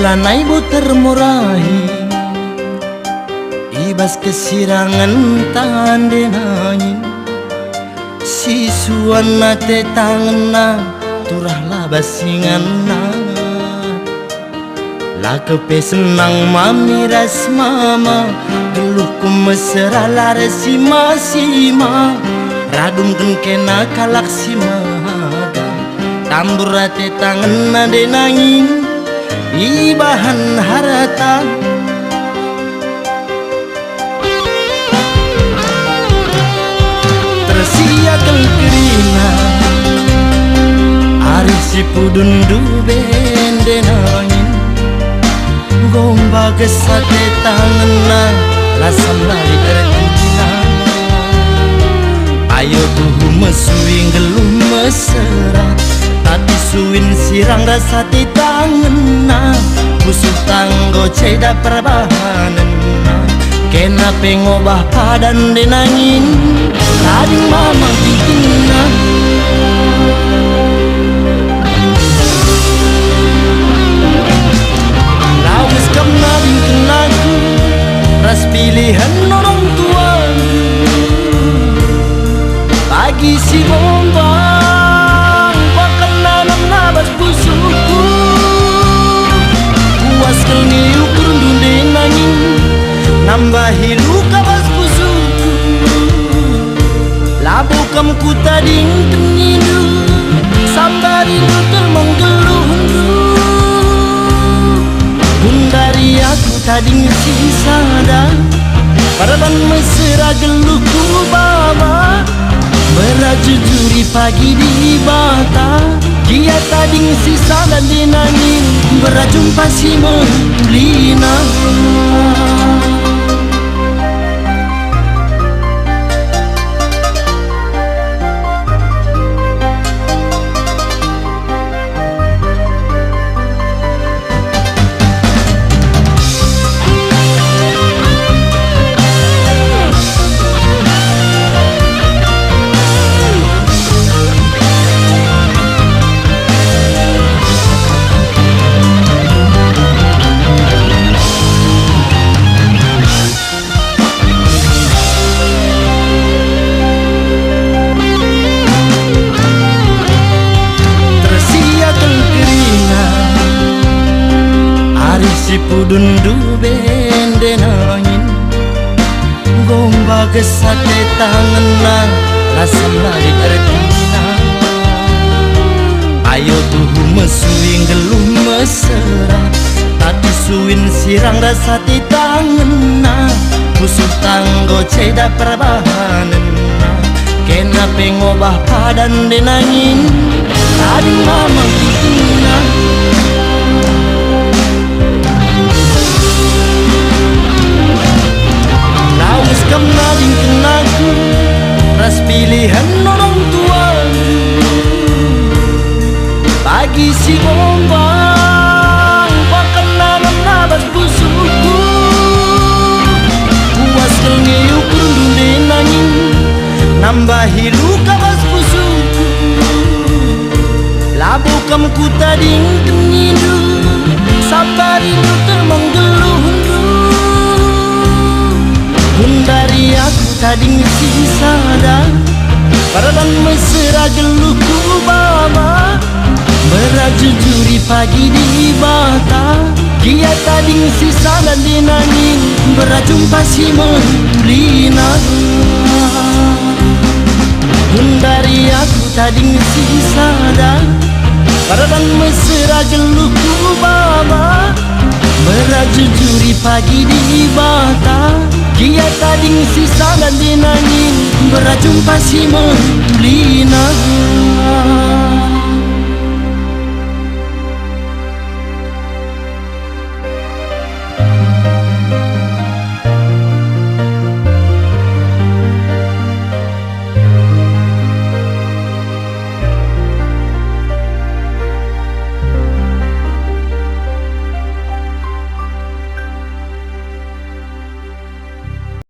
Lanai buter murahi ibas kesirangan tande nangin sisuan nate tangan turah labasingan la kepe senang mamiras mama geluhku mesra laresi masima radum kena kalak simaga tambur rate tangan nade nangin ibahan harata tersiakan kerina ari si pudundu bende nangin gomba kesate tanganna lasam lari ertina ayo tuhu mesuing gelum mesra tapi suin sirang rasa di tanganna busuk tanggo ceda perbahanan kena pengobah padan denangin kading mama bikinna lawis kamna bikin aku ras pilihan orang tua bagi si bomba busuku puas kelni ukur dunde nangin nambahi luka bas busuku labu kamku tading tenidu sambari nutul menggeluh bundari aku tading sisada paraban mesra geluhku baba merajujuri pagi di bata dia tading sisa dan dinangin berjumpa si melina si pudundu bende nangin gomba gesate tanganna lasam lari ertina ayo tuhu mesuing gelum mesra tapi suin sirang rasa di tanganna busuk tanggo ceda perbahanan kena pengobah padan denangin kading mama bikinna kamna dingin aku ras pilihan orang tua bagi si bombang bahkan nanam nabas busuku puas kelni ukur dunde nangin nambahi luka bas busuku labu kamku tading tenidu sabari nutul menggeluh bundari aku tading sisada paraban mesra geluhku baba merajujuri pagi di bata dia tading sisa dan dinangin berjumpa si melina bundari aku tading sisada paraban mesra geluhku baba merajujuri pagi di bata dia tading sisa dan dinangin berjumpa si melina